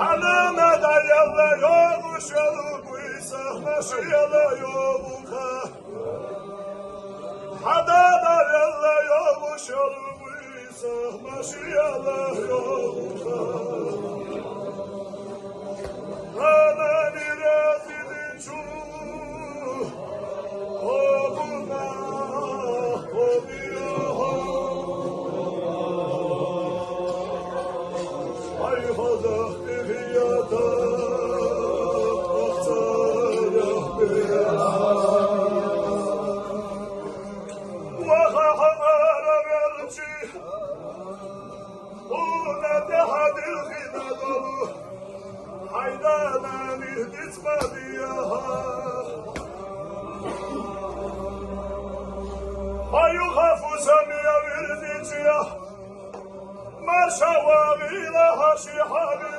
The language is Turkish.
Hanıma da yalla yokuş yolu buysa naşı yalla yoluka. Hada da yalla yokuş yolu buysa naşı yalla yoluka. Ana biraz idin şu okuma oluyor. Ay hazak fiyata aktarah Vaha ara verci Una tehadil hina dolu Haydana mihditma diyaha Hayu hafuza miya virdiciya Marşa ve ilaha şihabi